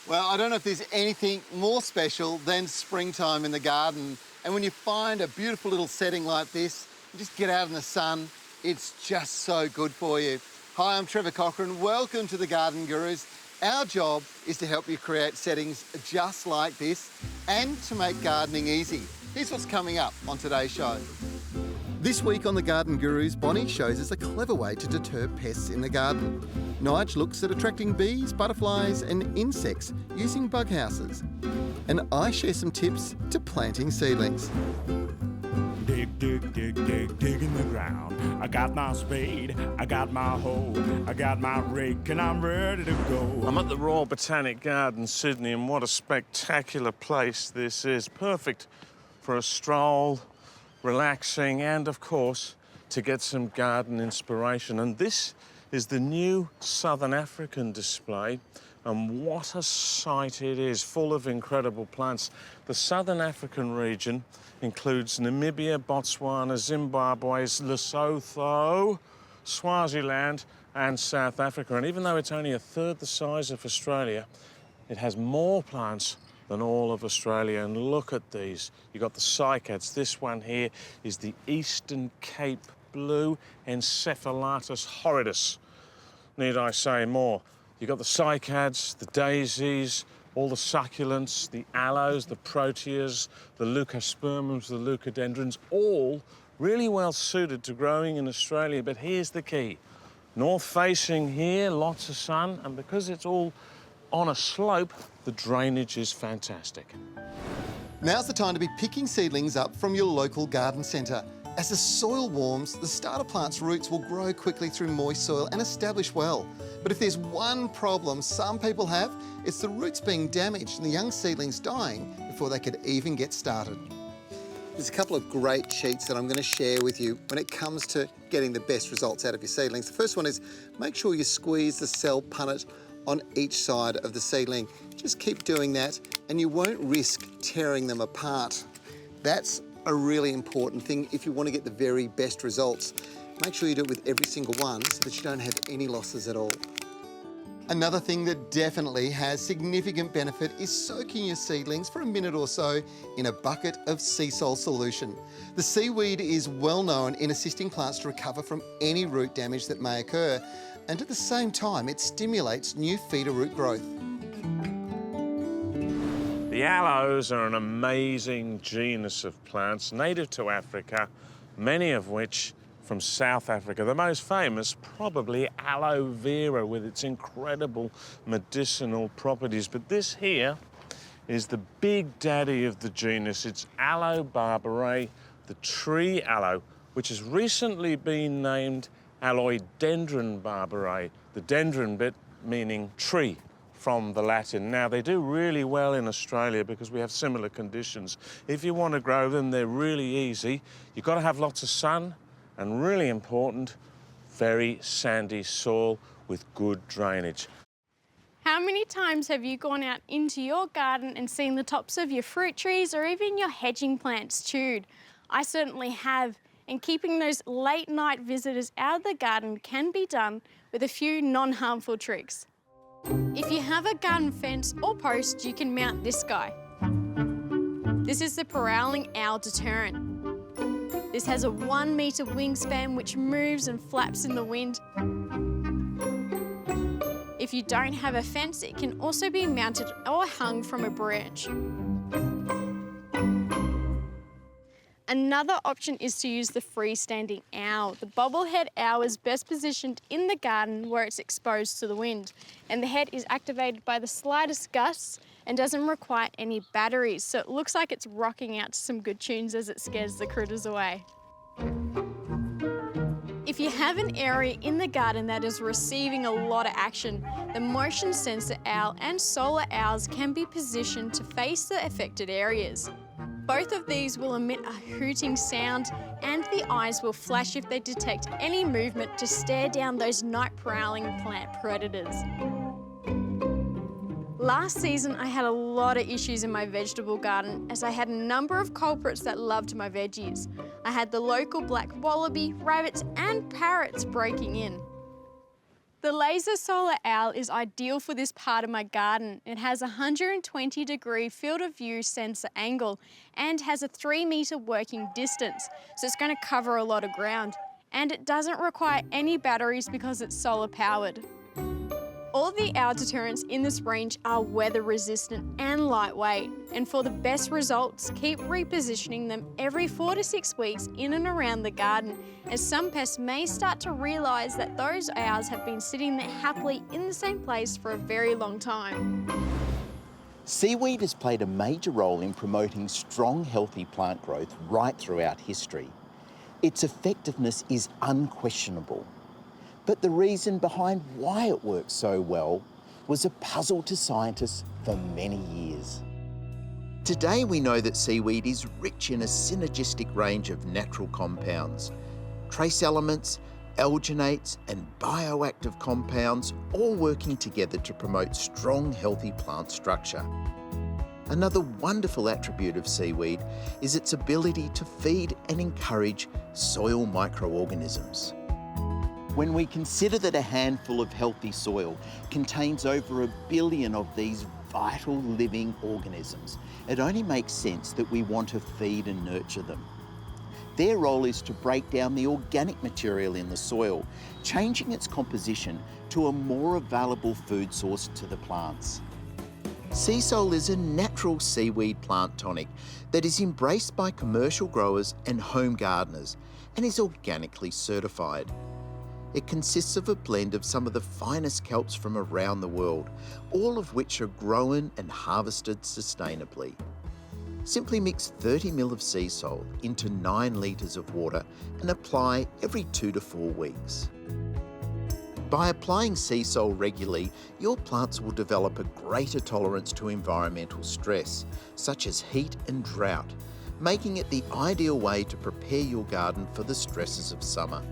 Well, I don't know if there's anything more special than springtime in the garden. And when you find a beautiful little setting like this, you just get out in the sun, it's just so good for you. Hi, I'm Trevor Cochran. Welcome to the Garden Gurus. Our job is to help you create settings just like this and to make gardening easy. Here's what's coming up on today's show. This week on the Garden Gurus, Bonnie shows us a clever way to deter pests in the garden. Nige looks at attracting bees, butterflies and insects using bughouses. And I share some tips to planting seedlings. Dig, dig, dig, dig, dig in the ground. I got my spade, I got my hoe, I got my rake, and I'm ready to go. I'm at the Royal Botanic Garden Sydney, and what a spectacular place this is. Perfect for a stroll, relaxing, and of course, to get some garden inspiration. And this is the new Southern African display, and what a sight it is, full of incredible plants. The Southern African region includes Namibia, Botswana, Zimbabwe, Lesotho, Swaziland, and South Africa. And even though it's only a third the size of Australia, it has more plants than all of Australia. And look at these. You've got the cycads. This one here is the Eastern Cape Blue Encephalatus horridus. Need I say more? You've got the cycads, the daisies, all the succulents, the aloes, the proteas, the leucospermums, the leucodendrons, all really well suited to growing in Australia. But here's the key. North facing here, lots of sun, and because it's all on a slope, the drainage is fantastic. Now's the time to be picking seedlings up from your local garden centre. As the soil warms, the starter plant's roots will grow quickly through moist soil and establish well. But if there's one problem some people have, it's the roots being damaged and the young seedlings dying before they could even get started. There's a couple of great cheats that I'm going to share with you when it comes to getting the best results out of your seedlings. The first one is make sure you squeeze the cell punnet on each side of the seedling. Just keep doing that and you won't risk tearing them apart. That's a really important thing if you want to get the very best results. Make sure you do it with every single one so that you don't have any losses at all. Another thing that definitely has significant benefit is soaking your seedlings for a minute or so in a bucket of sea salt solution. The seaweed is well known in assisting plants to recover from any root damage that may occur, and at the same time it stimulates new feeder root growth. The aloes are an amazing genus of plants native to Africa, many of which from South Africa. The most famous, probably aloe vera with its incredible medicinal properties. But this here is the big daddy of the genus. It's Aloe barbarae, the tree aloe, which has recently been named Aloidendron barbarae, the dendron bit meaning tree from the Latin. Now, they do really well in Australia because we have similar conditions. If you want to grow them, they're really easy. You've got to have lots of sun, and really important, very sandy soil with good drainage. How many times have you gone out into your garden and seen the tops of your fruit trees or even your hedging plants chewed? I certainly have, and keeping those late night visitors out of the garden can be done with a few non-harmful tricks. If you have a garden fence or post, you can mount this guy. This is the prowling owl deterrent. This has a 1 metre wingspan which moves and flaps in the wind. If you don't have a fence, it can also be mounted or hung from a branch. Another option is to use the freestanding owl. The bobblehead owl is best positioned in the garden where it's exposed to the wind, and the head is activated by the slightest gusts and doesn't require any batteries, so it looks like it's rocking out to some good tunes as it scares the critters away. If you have an area in the garden that is receiving a lot of action, the motion sensor owl and solar owls can be positioned to face the affected areas. Both of these will emit a hooting sound, and the eyes will flash if they detect any movement to stare down those night prowling plant predators. Last season, I had a lot of issues in my vegetable garden as I had a number of culprits that loved my veggies. I had the local black wallaby, rabbits and parrots breaking in. The laser solar owl is ideal for this part of my garden. It has a 120-degree field of view sensor angle and has a 3-metre working distance, so it's going to cover a lot of ground. And it doesn't require any batteries because it's solar powered. All the owl deterrents in this range are weather resistant and lightweight, and for the best results, keep repositioning them every 4 to 6 weeks in and around the garden, as some pests may start to realise that those owls have been sitting there happily in the same place for a very long time. Seaweed has played a major role in promoting strong, healthy plant growth right throughout history. Its effectiveness is unquestionable. But the reason behind why it works so well was a puzzle to scientists for many years. Today we know that seaweed is rich in a synergistic range of natural compounds, trace elements, alginates and bioactive compounds, all working together to promote strong, healthy plant structure. Another wonderful attribute of seaweed is its ability to feed and encourage soil microorganisms. When we consider that a handful of healthy soil contains over 1 billion of these vital living organisms, it only makes sense that we want to feed and nurture them. Their role is to break down the organic material in the soil, changing its composition to a more available food source to the plants. Sea salt is a natural seaweed plant tonic that is embraced by commercial growers and home gardeners and is organically certified. It consists of a blend of some of the finest kelps from around the world, all of which are grown and harvested sustainably. Simply mix 30 ml of sea salt into 9 litres of water and apply every 2 to 4 weeks. By applying sea salt regularly, your plants will develop a greater tolerance to environmental stress, such as heat and drought, making it the ideal way to prepare your garden for the stresses of summer.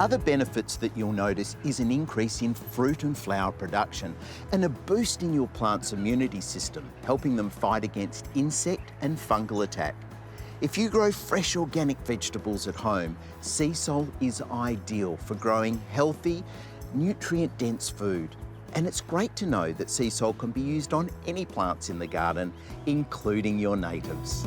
Other benefits that you'll notice is an increase in fruit and flower production and a boost in your plant's immunity system, helping them fight against insect and fungal attack. If you grow fresh organic vegetables at home, sea salt is ideal for growing healthy, nutrient-dense food. And it's great to know that sea salt can be used on any plants in the garden, including your natives.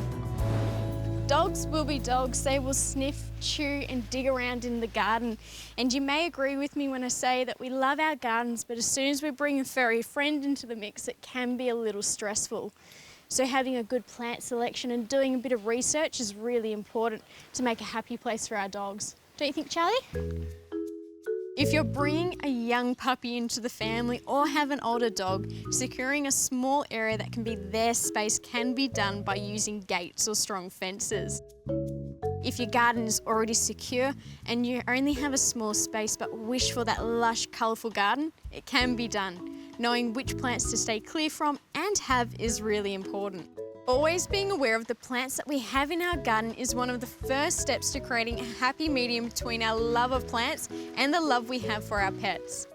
Dogs will be dogs. They will sniff, chew and dig around in the garden. And you may agree with me when I say that we love our gardens, but as soon as we bring a furry friend into the mix, it can be a little stressful. So having a good plant selection and doing a bit of research is really important to make a happy place for our dogs. Don't you think, Charlie? If you're bringing a young puppy into the family or have an older dog, securing a small area that can be their space can be done by using gates or strong fences. If your garden is already secure and you only have a small space but wish for that lush, colourful garden, it can be done. Knowing which plants to stay clear from and have is really important. Always being aware of the plants that we have in our garden is one of the first steps to creating a happy medium between our love of plants and the love we have for our pets.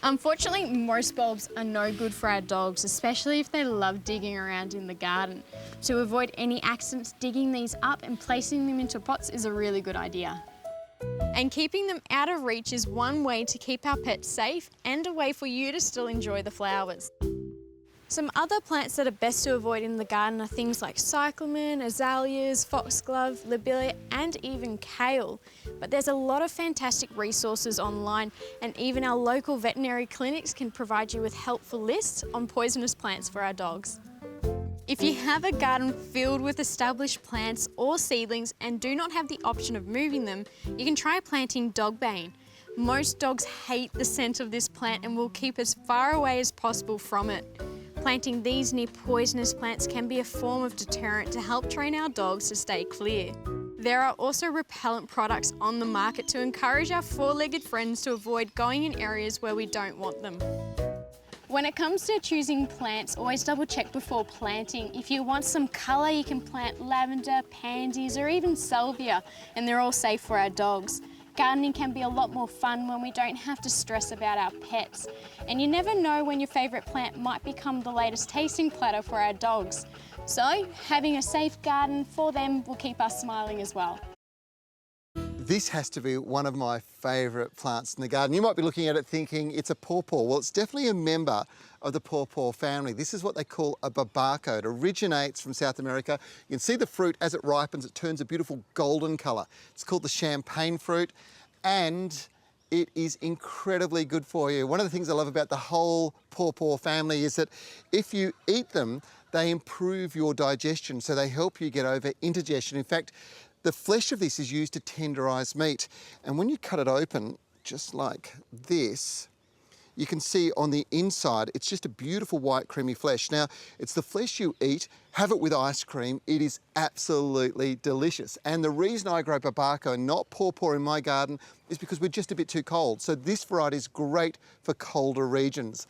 Unfortunately, most bulbs are no good for our dogs, especially if they love digging around in the garden. To avoid any accidents, digging these up and placing them into pots is a really good idea. And keeping them out of reach is one way to keep our pets safe and a way for you to still enjoy the flowers. Some other plants that are best to avoid in the garden are things like cyclamen, azaleas, foxglove, lobelia and even kale. But there's a lot of fantastic resources online and even our local veterinary clinics can provide you with helpful lists on poisonous plants for our dogs. If you have a garden filled with established plants or seedlings and do not have the option of moving them, you can try planting dogbane. Most dogs hate the scent of this plant and will keep as far away as possible from it. Planting these near poisonous plants can be a form of deterrent to help train our dogs to stay clear. There are also repellent products on the market to encourage our four-legged friends to avoid going in areas where we don't want them. When it comes to choosing plants, always double check before planting. If you want some colour, you can plant lavender, pansies or even salvia, and they're all safe for our dogs. Gardening can be a lot more fun when we don't have to stress about our pets. And you never know when your favourite plant might become the latest tasting platter for our dogs. So having a safe garden for them will keep us smiling as well. This has to be one of my favourite plants in the garden. You might be looking at it thinking it's a pawpaw. Well, it's definitely a member of the pawpaw family. This is what they call a babaco. It originates from South America. You can see the fruit as it ripens, it turns a beautiful golden colour. It's called the champagne fruit, and it is incredibly good for you. One of the things I love about the whole pawpaw family is that if you eat them, they improve your digestion, so they help you get over indigestion. In fact, the flesh of this is used to tenderise meat. And when you cut it open, just like this, you can see on the inside, it's just a beautiful white creamy flesh. Now, it's the flesh you eat, have it with ice cream, it is absolutely delicious. And the reason I grow babaco and not pawpaw in my garden is because we're just a bit too cold. So this variety is great for colder regions.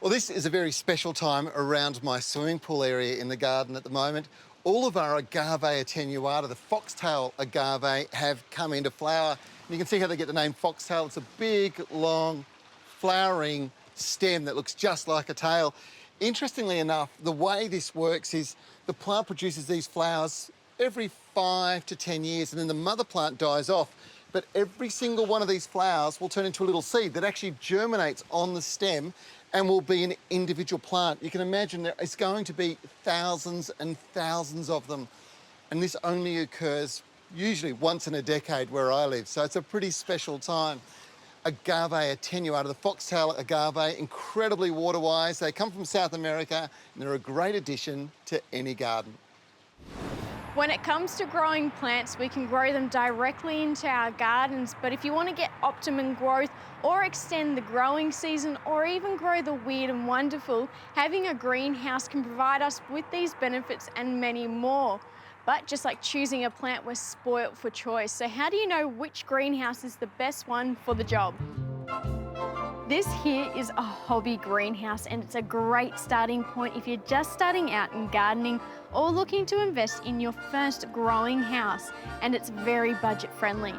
Well, this is a very special time around my swimming pool area in the garden at the moment. All of our agave attenuata, the foxtail agave, have come into flower. And you can see how they get the name foxtail. It's a big, long, flowering stem that looks just like a tail. Interestingly enough, the way this works is the plant produces these flowers every 5 to 10 years, and then the mother plant dies off. But every single one of these flowers will turn into a little seed that actually germinates on the stem and will be an individual plant. You can imagine there is going to be thousands and thousands of them. And this only occurs usually once in a decade where I live. So it's a pretty special time. Agave attenuata, the foxtail agave, incredibly water-wise. They come from South America and they're a great addition to any garden. When it comes to growing plants, we can grow them directly into our gardens, but if you want to get optimum growth or extend the growing season or even grow the weird and wonderful, having a greenhouse can provide us with these benefits and many more. But just like choosing a plant, we're spoilt for choice. So how do you know which greenhouse is the best one for the job? This here is a hobby greenhouse, and it's a great starting point if you're just starting out in gardening or looking to invest in your first growing house, and it's very budget friendly.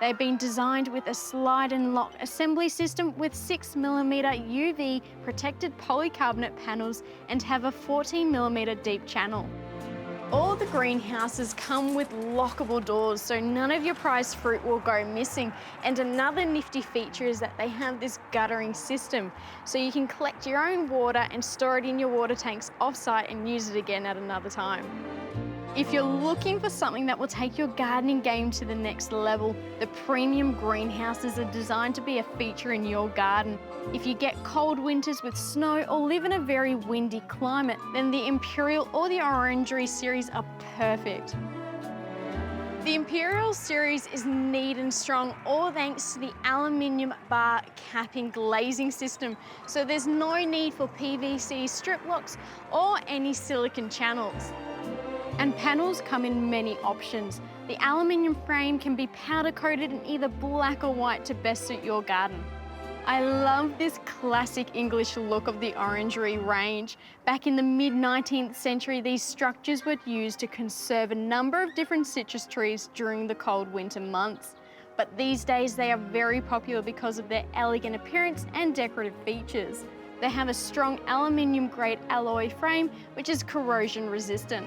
They've been designed with a slide and lock assembly system with 6mm UV protected polycarbonate panels and have a 14mm deep channel. All the greenhouses come with lockable doors, so none of your prized fruit will go missing. And another nifty feature is that they have this guttering system, so you can collect your own water and store it in your water tanks off-site and use it again at another time. If you're looking for something that will take your gardening game to the next level, the premium greenhouses are designed to be a feature in your garden. If you get cold winters with snow or live in a very windy climate, then the Imperial or the Orangery series are perfect. The Imperial series is neat and strong, all thanks to the aluminium bar capping glazing system, so there's no need for PVC strip locks or any silicone channels. And panels come in many options. The aluminium frame can be powder coated in either black or white to best suit your garden. I love this classic English look of the Orangery range. Back in the mid-19th century, these structures were used to conserve a number of different citrus trees during the cold winter months. But these days they are very popular because of their elegant appearance and decorative features. They have a strong aluminium grade alloy frame, which is corrosion resistant.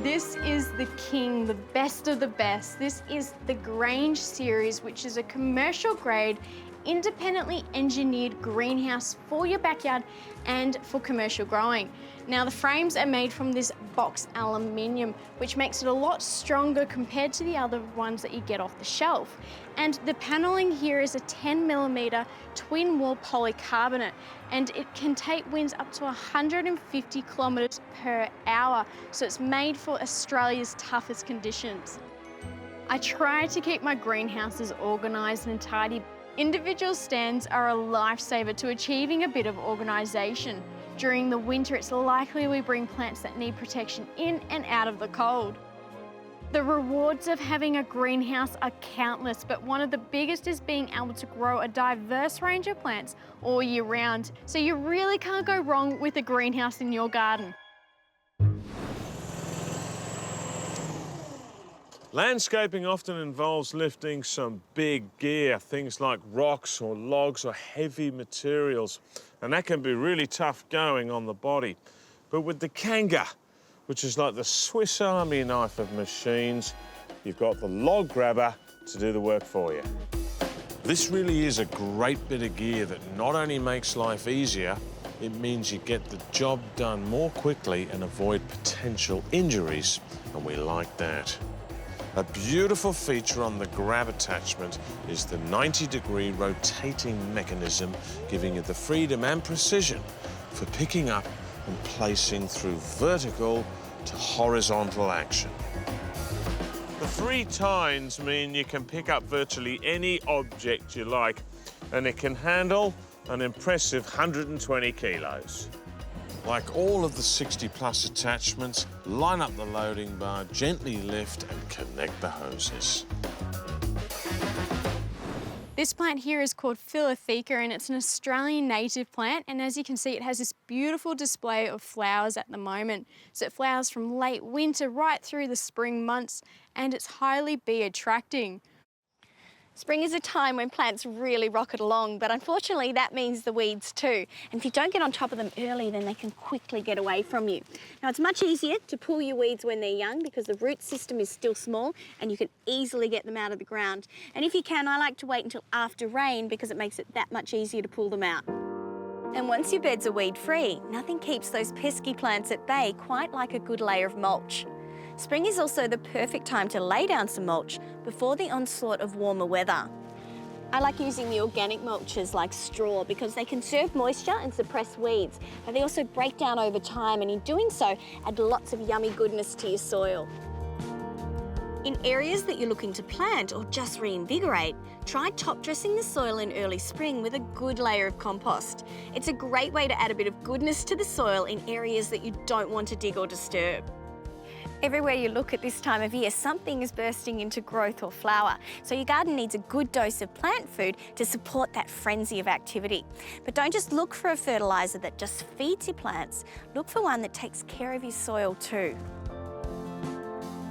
This is the king, the best of the best. This is the Grange series, which is a commercial grade, independently engineered greenhouse for your backyard and for commercial growing. Now the frames are made from this box aluminium, which makes it a lot stronger compared to the other ones that you get off the shelf. And the paneling here is a 10mm twin wall polycarbonate, and it can take winds up to 150 kilometres per hour. So it's made for Australia's toughest conditions. I try to keep my greenhouses organised and tidy. Individual stands are a lifesaver to achieving a bit of organisation. During the winter, it's likely we bring plants that need protection in and out of the cold. The rewards of having a greenhouse are countless, but one of the biggest is being able to grow a diverse range of plants all year round. So you really can't go wrong with a greenhouse in your garden. Landscaping often involves lifting some big gear, things like rocks or logs or heavy materials, and that can be really tough going on the body. But with the Kanga, which is like the Swiss Army knife of machines, you've got the log grabber to do the work for you. This really is a great bit of gear that not only makes life easier, it means you get the job done more quickly and avoid potential injuries, and we like that. A beautiful feature on the grab attachment is the 90-degree rotating mechanism, giving you the freedom and precision for picking up and placing through vertical to horizontal action. The 3 tines mean you can pick up virtually any object you like, and it can handle an impressive 120 kilos. Like all of the 60-plus attachments, line up the loading bar, gently lift and connect the hoses. This plant here is called Philotheca, and it's an Australian native plant, and as you can see, it has this beautiful display of flowers at the moment. So it flowers from late winter right through the spring months, and it's highly bee attracting. Spring is a time when plants really rocket along, but unfortunately that means the weeds too. And if you don't get on top of them early, then they can quickly get away from you. Now, it's much easier to pull your weeds when they're young because the root system is still small and you can easily get them out of the ground. And if you can, I like to wait until after rain because it makes it that much easier to pull them out. And once your beds are weed-free, nothing keeps those pesky plants at bay quite like a good layer of mulch. Spring is also the perfect time to lay down some mulch before the onslaught of warmer weather. I like using the organic mulches like straw because they conserve moisture and suppress weeds, but they also break down over time, and in doing so, add lots of yummy goodness to your soil. In areas that you're looking to plant or just reinvigorate, try top dressing the soil in early spring with a good layer of compost. It's a great way to add a bit of goodness to the soil in areas that you don't want to dig or disturb. Everywhere you look at this time of year, something is bursting into growth or flower. So your garden needs a good dose of plant food to support that frenzy of activity. But don't just look for a fertiliser that just feeds your plants. Look for one that takes care of your soil too.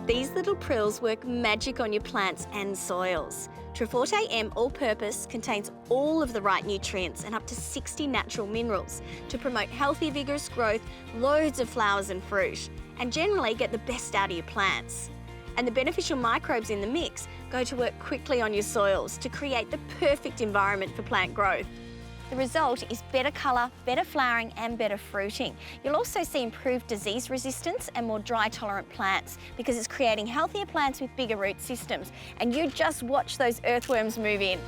These little prills work magic on your plants and soils. Treforte M All-Purpose contains all of the right nutrients and up to 60 natural minerals to promote healthy, vigorous growth, loads of flowers and fruit, and generally get the best out of your plants. And the beneficial microbes in the mix go to work quickly on your soils to create the perfect environment for plant growth. The result is better colour, better flowering and better fruiting. You'll also see improved disease resistance and more dry-tolerant plants because it's creating healthier plants with bigger root systems. And you just watch those earthworms move in.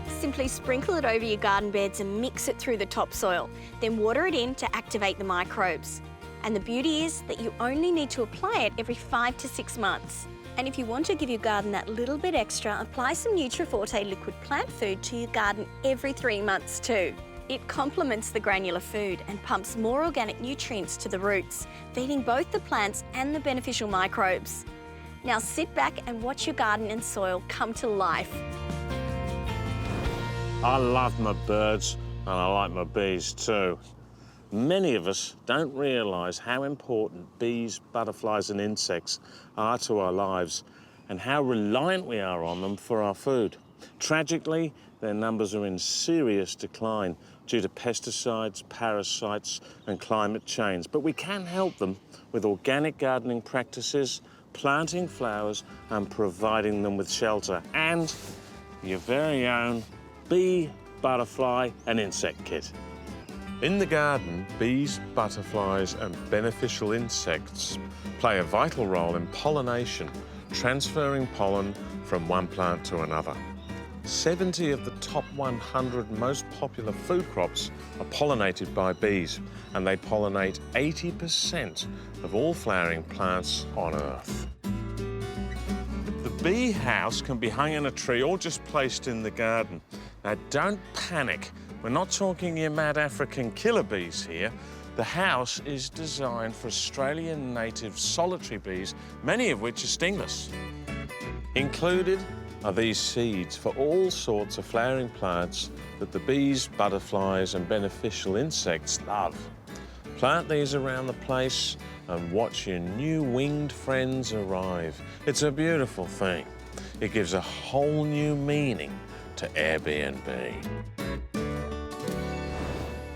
Simply sprinkle it over your garden beds and mix it through the topsoil. Then water it in to activate the microbes. And the beauty is that you only need to apply it every 5 to 6 months. And if you want to give your garden that little bit extra, apply some Nutriforte liquid plant food to your garden every 3 months too. It complements the granular food and pumps more organic nutrients to the roots, feeding both the plants and the beneficial microbes. Now sit back and watch your garden and soil come to life. I love my birds and I like my bees too. Many of us don't realise how important bees, butterflies and insects are to our lives and how reliant we are on them for our food. Tragically, their numbers are in serious decline due to pesticides, parasites and climate change. But we can help them with organic gardening practices, planting flowers and providing them with shelter and your very own bee, butterfly and insect kit. In the garden, bees, butterflies and beneficial insects play a vital role in pollination, transferring pollen from one plant to another. 70 of the top 100 most popular food crops are pollinated by bees, and they pollinate 80% of all flowering plants on Earth. The bee house can be hung in a tree or just placed in the garden. Now, don't panic. We're not talking your mad African killer bees here. The house is designed for Australian native solitary bees, many of which are stingless. Included are these seeds for all sorts of flowering plants that the bees, butterflies and beneficial insects love. Plant these around the place and watch your new winged friends arrive. It's a beautiful thing. It gives a whole new meaning to Airbnb.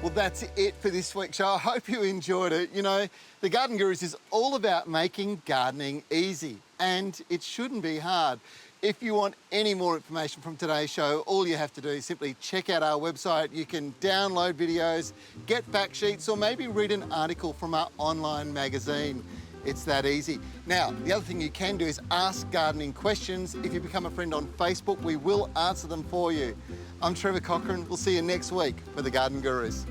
Well, that's it for this week's show. I hope you enjoyed it. You know, the Garden Gurus is all about making gardening easy, and it shouldn't be hard. If you want any more information from today's show, all you have to do is simply check out our website. You can download videos, get fact sheets, or maybe read an article from our online magazine. It's that easy. Now, the other thing you can do is ask gardening questions. If you become a friend on Facebook, we will answer them for you. I'm Trevor Cochran. We'll see you next week for the Garden Gurus.